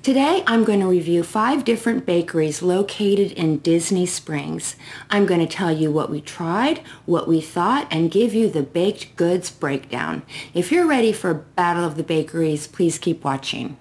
Today I'm going to review 5 different bakeries located in Disney Springs. I'm going to tell you what we tried, what we thought, and give you the baked goods breakdown. If you're ready for Battle of the Bakeries, please keep watching.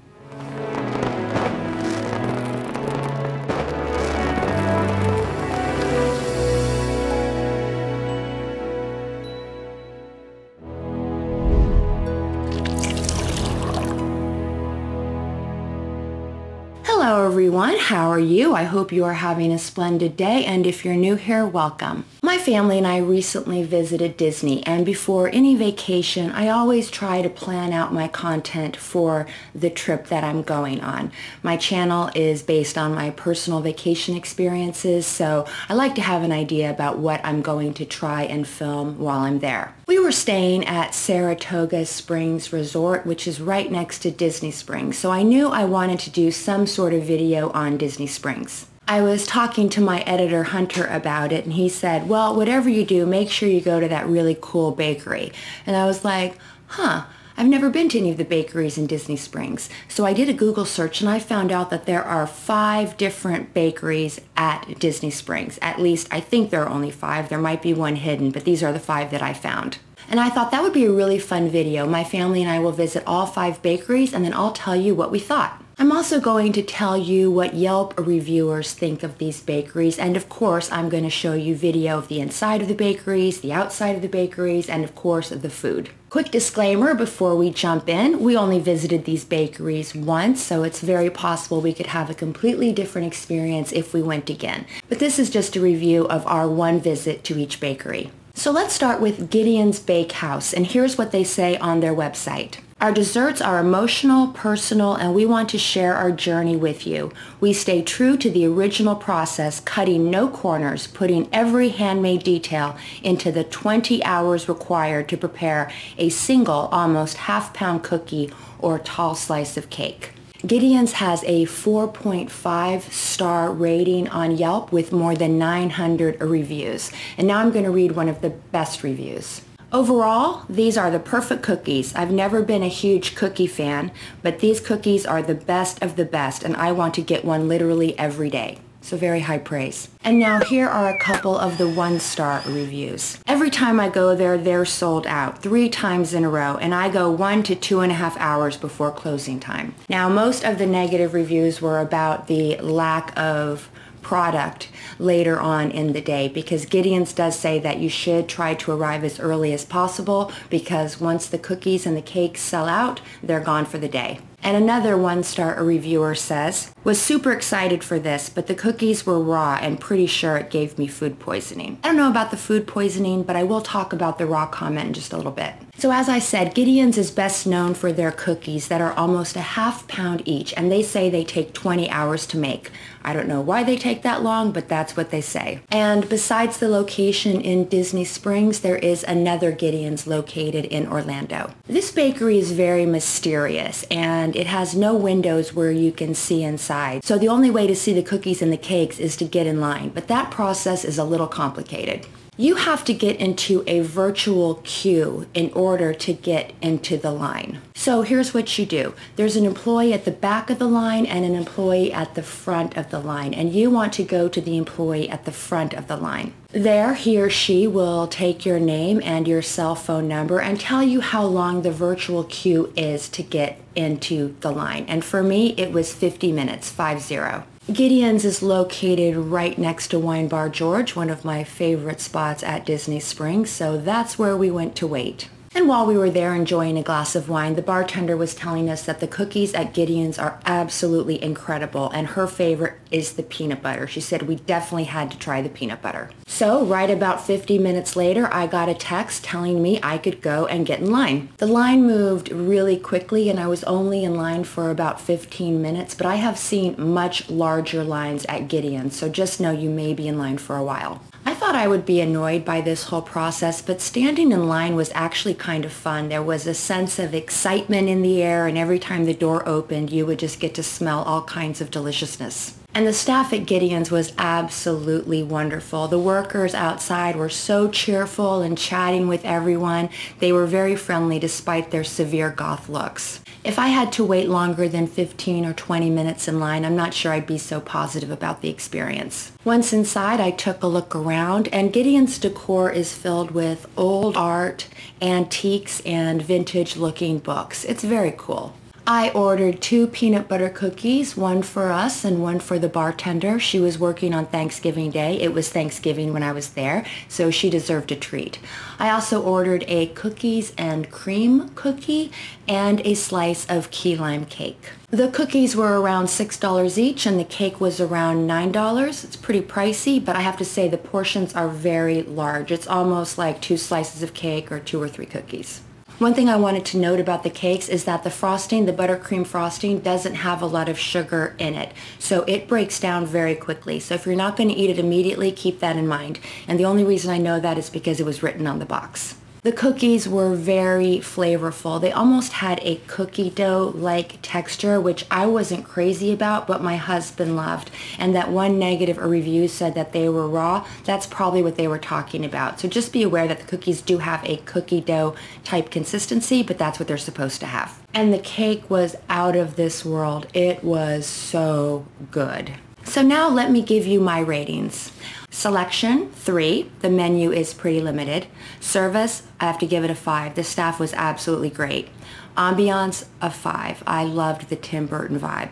Hello everyone, how are you? I hope you are having a splendid day, and if you're new here, welcome. My family and I recently visited Disney, and before any vacation, I always try to plan out my content for the trip that I'm going on. My channel is based on my personal vacation experiences, so I like to have an idea about what I'm going to try and film while I'm there. We were staying at Saratoga Springs Resort, which is right next to Disney Springs, so I knew I wanted to do some sort of video on Disney Springs. I was talking to my editor Hunter about it, and he said, well, whatever you do, make sure you go to that really cool bakery. And I was like, I've never been to any of the bakeries in Disney Springs. So I did a Google search and I found out that there are 5 different bakeries at Disney Springs. At least I think there are only 5. There might be one hidden, but these are the 5 that I found. And I thought that would be a really fun video. My family and I will visit all 5 bakeries, and then I'll tell you what we thought. I'm also going to tell you what Yelp reviewers think of these bakeries, and of course I'm going to show you video of the inside of the bakeries, the outside of the bakeries, and of course of the food. Quick disclaimer before we jump in, we only visited these bakeries once, so it's very possible we could have a completely different experience if we went again. But this is just a review of our one visit to each bakery. So let's start with Gideon's Bakehouse, and here's what they say on their website. Our desserts are emotional, personal, and we want to share our journey with you. We stay true to the original process, cutting no corners, putting every handmade detail into the 20 hours required to prepare a single, almost half-pound cookie or tall slice of cake. Gideon's has a 4.5 star rating on Yelp with more than 900 reviews. And now I'm going to read one of the best reviews. Overall, these are the perfect cookies. I've never been a huge cookie fan, but these cookies are the best of the best, and I want to get one literally every day. So very high praise. And now here are a couple of the 1-star reviews. Every time I go there, they're sold out 3 times in a row, and I go 1 to 2.5 hours before closing time. Now, most of the negative reviews were about the lack of product later on in the day, because Gideon's does say that you should try to arrive as early as possible, because once the cookies and the cakes sell out, they're gone for the day. And another 1-star reviewer says, was super excited for this, but the cookies were raw and pretty sure it gave me food poisoning. I don't know about the food poisoning, but I will talk about the raw comment in just a little bit. So as I said, Gideon's is best known for their cookies that are almost a half-pound each, and they say they take 20 hours to make. I don't know why they take that long, but that's what they say. And besides the location in Disney Springs, there is another Gideon's located in Orlando. This bakery is very mysterious, and it has no windows where you can see inside. So the only way to see the cookies and the cakes is to get in line, but that process is a little complicated. You have to get into a virtual queue in order to get into the line. So here's what you do. There's an employee at the back of the line and an employee at the front of the line, and you want to go to the employee at the front of the line. There, he or she will take your name and your cell phone number and tell you how long the virtual queue is to get into the line. And for me, it was 50 minutes, 50. Gideon's is located right next to Wine Bar George, one of my favorite spots at Disney Springs, so that's where we went to wait. And while we were there enjoying a glass of wine, the bartender was telling us that the cookies at Gideon's are absolutely incredible, and her favorite is the peanut butter. She said we definitely had to try the peanut butter. So right about 50 minutes later, I got a text telling me I could go and get in line. The line moved really quickly, and I was only in line for about 15 minutes, but I have seen much larger lines at Gideon's, so just know you may be in line for a while. I thought I would be annoyed by this whole process, but standing in line was actually kind of fun. There was a sense of excitement in the air, and every time the door opened, you would just get to smell all kinds of deliciousness. And the staff at Gideon's was absolutely wonderful. The workers outside were so cheerful and chatting with everyone. They were very friendly despite their severe goth looks. If I had to wait longer than 15 or 20 minutes in line, I'm not sure I'd be so positive about the experience. Once inside, I took a look around, and Gideon's decor is filled with old art, antiques, and vintage-looking books. It's very cool. I ordered 2 peanut butter cookies, one for us and one for the bartender. She was working on Thanksgiving Day. It was Thanksgiving when I was there, so she deserved a treat. I also ordered a cookies and cream cookie and a slice of key lime cake. The cookies were around $6 each and the cake was around $9. It's pretty pricey, but I have to say the portions are very large. It's almost like 2 slices of cake or 2 or 3 cookies. One thing I wanted to note about the cakes is that the frosting, the buttercream frosting, doesn't have a lot of sugar in it. So it breaks down very quickly. So if you're not going to eat it immediately, keep that in mind. And the only reason I know that is because it was written on the box. The cookies were very flavorful. They almost had a cookie dough-like texture, which I wasn't crazy about, but my husband loved. And that one negative review said that they were raw. That's probably what they were talking about. So just be aware that the cookies do have a cookie dough type consistency, but that's what they're supposed to have. And the cake was out of this world. It was so good. So now let me give you my ratings. Selection, 3. The menu is pretty limited. Service, I have to give it a 5. The staff was absolutely great. Ambiance, a 5. I loved the Tim Burton vibe.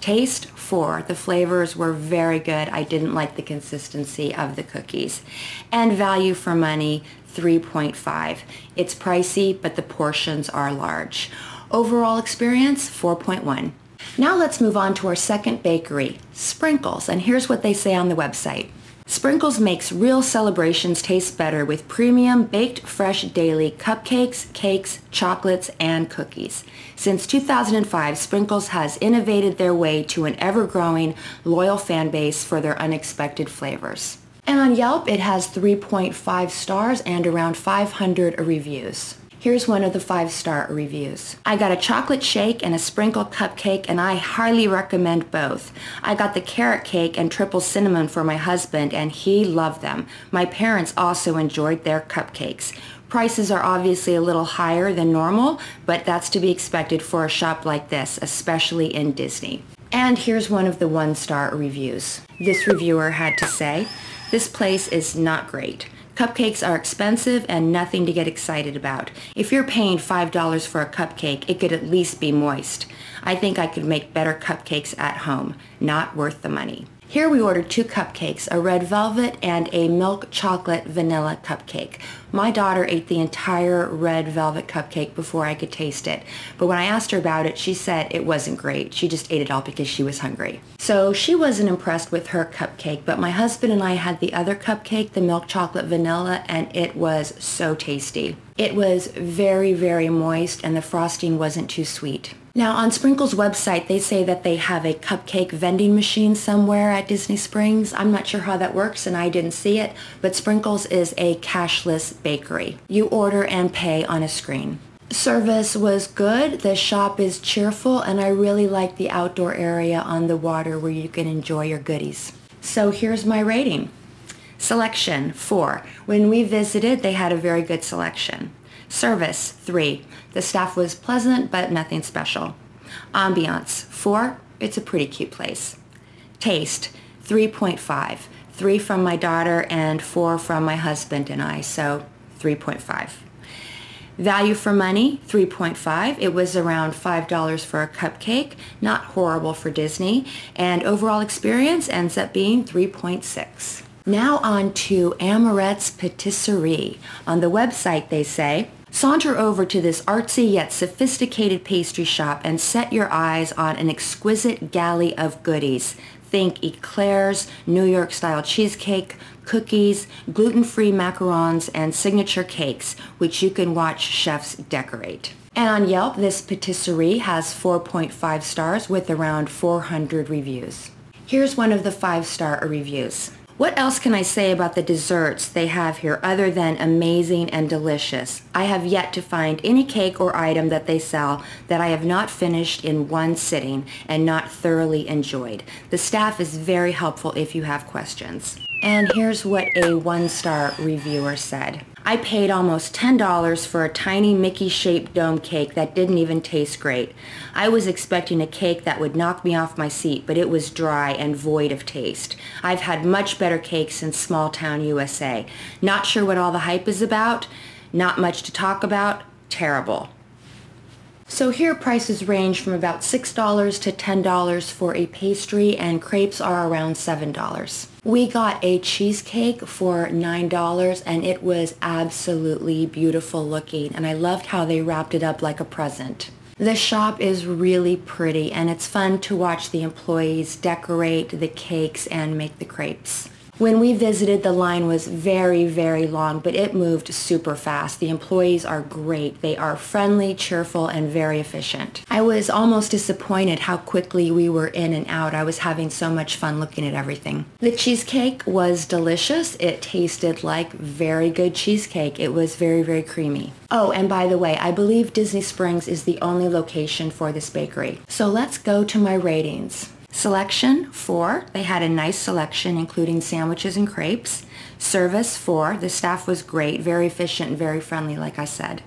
Taste, 4. The flavors were very good. I didn't like the consistency of the cookies. And value for money, 3.5. It's pricey, but the portions are large. Overall experience, 4.1. Now let's move on to our second bakery, Sprinkles, and here's what they say on the website. Sprinkles makes real celebrations taste better with premium baked fresh daily cupcakes, cakes, chocolates, and cookies. Since 2005, Sprinkles has innovated their way to an ever-growing, loyal fan base for their unexpected flavors. And on Yelp, it has 3.5 stars and around 500 reviews. Here's one of the 5-star reviews. I got a chocolate shake and a sprinkle cupcake and I highly recommend both. I got the carrot cake and triple cinnamon for my husband and he loved them. My parents also enjoyed their cupcakes. Prices are obviously a little higher than normal, but that's to be expected for a shop like this, especially in Disney. And here's one of the 1-star reviews. This reviewer had to say, "This place is not great. Cupcakes are expensive and nothing to get excited about. If you're paying $5 for a cupcake, it could at least be moist. I think I could make better cupcakes at home. Not worth the money." Here we ordered 2 cupcakes, a red velvet and a milk chocolate vanilla cupcake. My daughter ate the entire red velvet cupcake before I could taste it. But when I asked her about it, she said it wasn't great. She just ate it all because she was hungry. So she wasn't impressed with her cupcake, but my husband and I had the other cupcake, the milk chocolate vanilla, and it was so tasty. It was very, very moist and the frosting wasn't too sweet. Now on Sprinkles' website, they say that they have a cupcake vending machine somewhere at Disney Springs. I'm not sure how that works and I didn't see it, but Sprinkles is a cashless bakery. You order and pay on a screen. Service was good, the shop is cheerful, and I really like the outdoor area on the water where you can enjoy your goodies. So here's my rating. Selection, 4. When we visited, they had a very good selection. Service, 3. The staff was pleasant, but nothing special. Ambiance, 4. It's a pretty cute place. Taste, 3.5. 3 from my daughter and 4 from my husband and I, so 3.5. Value for money, 3.5. It was around $5 for a cupcake, not horrible for Disney, and overall experience ends up being 3.6. Now on to Amorette's Patisserie. On the website they say, saunter over to this artsy yet sophisticated pastry shop and set your eyes on an exquisite galley of goodies. Think eclairs, New York-style cheesecake, cookies, gluten-free macarons, and signature cakes, which you can watch chefs decorate. And on Yelp, this patisserie has 4.5 stars with around 400 reviews. Here's one of the 5-star reviews. What else can I say about the desserts they have here other than amazing and delicious? I have yet to find any cake or item that they sell that I have not finished in one sitting and not thoroughly enjoyed. The staff is very helpful if you have questions. And here's what a 1-star reviewer said. I paid almost $10 for a tiny Mickey-shaped dome cake that didn't even taste great. I was expecting a cake that would knock me off my seat, but it was dry and void of taste. I've had much better cakes in small-town USA. Not sure what all the hype is about. Not much to talk about. Terrible. So here prices range from about $6 to $10 for a pastry, and crepes are around $7. We got a cheesecake for $9 and it was absolutely beautiful looking, and I loved how they wrapped it up like a present. The shop is really pretty and it's fun to watch the employees decorate the cakes and make the crepes. When we visited, the line was very, very long, but it moved super fast. The employees are great. They are friendly, cheerful, and very efficient. I was almost disappointed how quickly we were in and out. I was having so much fun looking at everything. The cheesecake was delicious. It tasted like very good cheesecake. It was very, very creamy. Oh, and by the way, I believe Disney Springs is the only location for this bakery. So let's go to my ratings. Selection, 4. They had a nice selection including sandwiches and crepes. Service, 4. The staff was great, very efficient and very friendly like I said.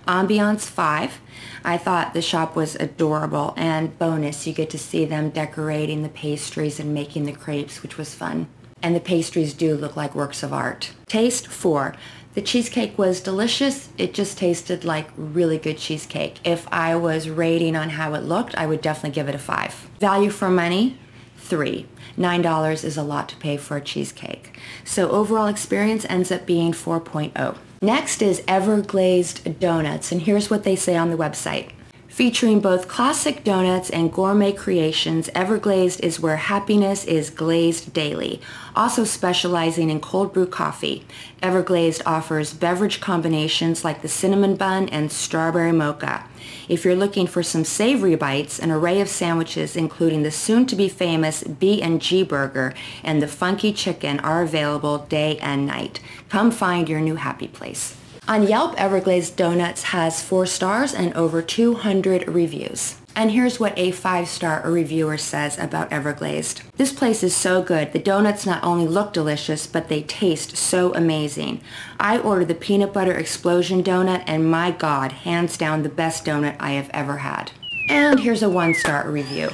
Ambiance, 5. I thought the shop was adorable, and bonus, you get to see them decorating the pastries and making the crepes, which was fun. And the pastries do look like works of art. Taste, 4. The cheesecake was delicious. It just tasted like really good cheesecake. If I was rating on how it looked, I would definitely give it a 5. Value for money, 3. $9 is a lot to pay for a cheesecake. So overall experience ends up being 4.0. Next is Everglazed Donuts, and here's what they say on the website. Featuring both classic donuts and gourmet creations, Everglazed is where happiness is glazed daily. Also specializing in cold brew coffee, Everglazed offers beverage combinations like the cinnamon bun and strawberry mocha. If you're looking for some savory bites, an array of sandwiches including the soon-to-be famous B&G burger and the funky chicken are available day and night. Come find your new happy place. On Yelp, Everglazed Donuts has 4 stars and over 200 reviews. And here's what a 5-star reviewer says about Everglazed. This place is so good. The donuts not only look delicious, but they taste so amazing. I ordered the peanut butter explosion donut, and my God, hands down the best donut I have ever had. And here's a 1-star review.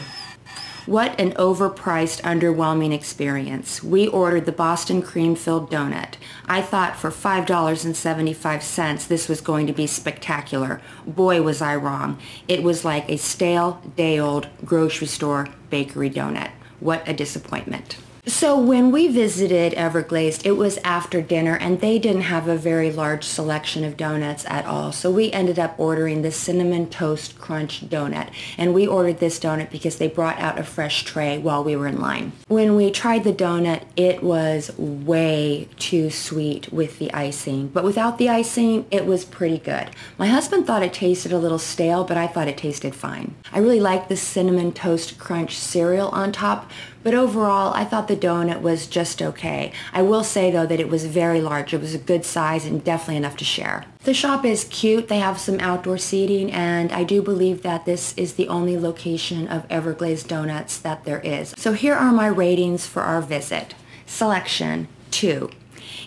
What an overpriced, underwhelming experience. We ordered the Boston cream-filled donut. I thought for $5.75 this was going to be spectacular. Boy, was I wrong. It was like a stale, day-old grocery store bakery donut. What a disappointment. So when we visited Everglazed, it was after dinner and they didn't have a very large selection of donuts at all. So we ended up ordering the Cinnamon Toast Crunch donut. And we ordered this donut because they brought out a fresh tray while we were in line. When we tried the donut, it was way too sweet with the icing. But without the icing, it was pretty good. My husband thought it tasted a little stale, but I thought it tasted fine. I really liked the Cinnamon Toast Crunch cereal on top. But overall, I thought the donut was just okay. I will say, though, that it was very large. It was a good size and definitely enough to share. The shop is cute. They have some outdoor seating, and I do believe that this is the only location of Everglazed Donuts that there is. So here are my ratings for our visit. Selection, 2.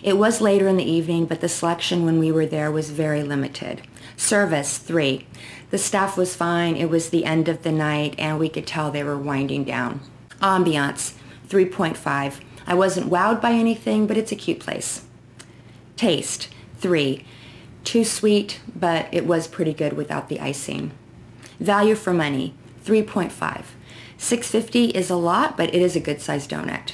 It was later in the evening, but the selection when we were there was very limited. Service, 3. The staff was fine. It was the end of the night, and we could tell they were winding down. Ambiance, 3.5. I wasn't wowed by anything, but it's a cute place. Taste, 3. Too sweet, but it was pretty good without the icing. Value for money, 3.5. $6.50 is a lot, but it is a good-sized donut.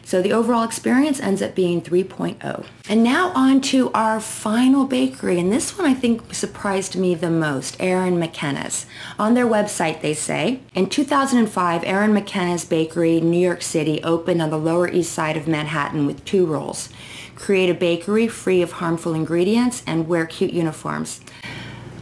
So the overall experience ends up being 3.0. And now on to our final bakery, and this one I think surprised me the most, Erin McKenna's. On their website they say, in 2005, Erin McKenna's Bakery in New York City opened on the Lower East Side of Manhattan with 2 rules. Create a bakery free of harmful ingredients and wear cute uniforms.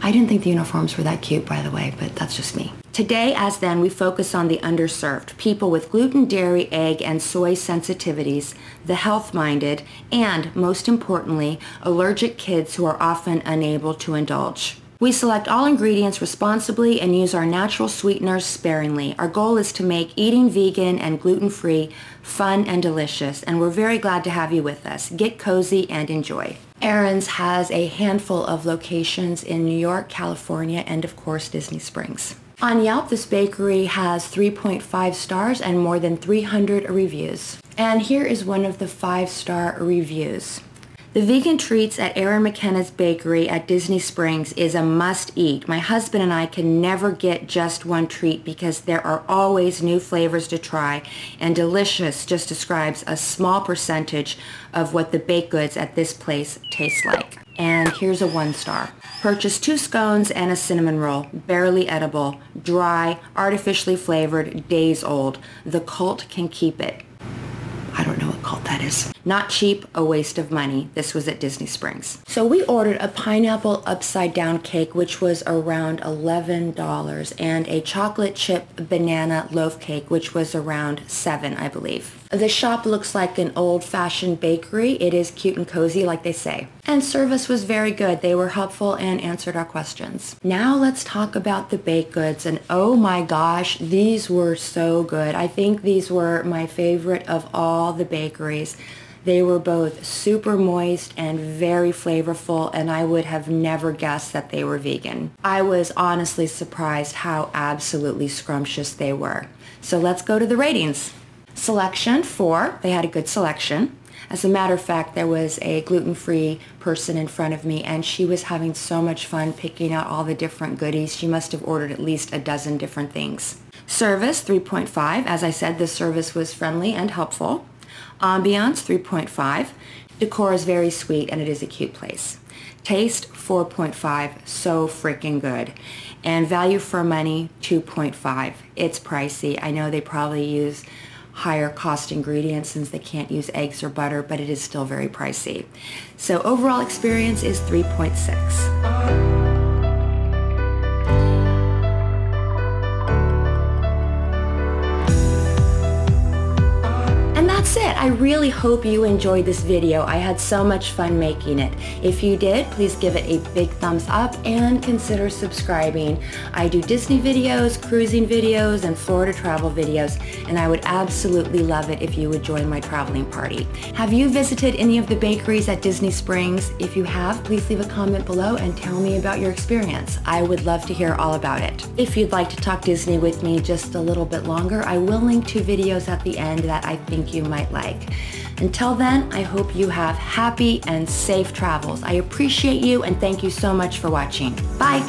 I didn't think the uniforms were that cute, by the way, but that's just me. Today, as then, we focus on the underserved, people with gluten, dairy, egg, and soy sensitivities, the health-minded, and, most importantly, allergic kids who are often unable to indulge. We select all ingredients responsibly and use our natural sweeteners sparingly. Our goal is to make eating vegan and gluten-free fun and delicious, and we're very glad to have you with us. Get cozy and enjoy. Erin's has a handful of locations in New York, California, and of course Disney Springs. On Yelp, this bakery has 3.5 stars and more than 300 reviews. And here is one of the 5-star reviews. The vegan treats at Erin McKenna's bakery at Disney Springs is a must-eat. My husband and I can never get just one treat because there are always new flavors to try, and delicious just describes a small percentage of what the baked goods at this place taste like. And here's a 1-star. Purchase 2 scones and a cinnamon roll, barely edible, dry, artificially flavored, days old. The cult can keep it. I don't know what cult that is. Not cheap, a waste of money. This was at Disney Springs. So we ordered a pineapple upside down cake, which was around $11, and a chocolate chip banana loaf cake, which was around $7, I believe. The shop looks like an old-fashioned bakery. It is cute and cozy, like they say. And service was very good. They were helpful and answered our questions. Now let's talk about the baked goods. And oh my gosh, these were so good. I think these were my favorite of all the bakeries. They were both super moist and very flavorful, and I would have never guessed that they were vegan. I was honestly surprised how absolutely scrumptious they were. So let's go to the ratings. Selection 4, they had a good selection. As a matter of fact, there was a gluten-free person in front of me, and she was having so much fun picking out all the different goodies. She must have ordered at least a dozen different things. Service 3.5. As I said, the service was friendly and helpful. Ambiance 3.5. Decor is very sweet, and it is a cute place. Taste 4.5. So freaking good. And value for money 2.5. It's pricey. I know they probably use higher cost ingredients since they can't use eggs or butter, but it is still very pricey. So overall experience is 3.6. That's it. I really hope you enjoyed this video. I had so much fun making it. If you did, please give it a big thumbs up and consider subscribing. I do Disney videos, cruising videos, and Florida travel videos, and I would absolutely love it if you would join my traveling party. Have you visited any of the bakeries at Disney Springs? If you have, please leave a comment below and tell me about your experience. I would love to hear all about it. If you'd like to talk Disney with me just a little bit longer, I will link 2 videos at the end that I think you might like. Until then, I hope you have happy and safe travels. I appreciate you and thank you so much for watching. Bye!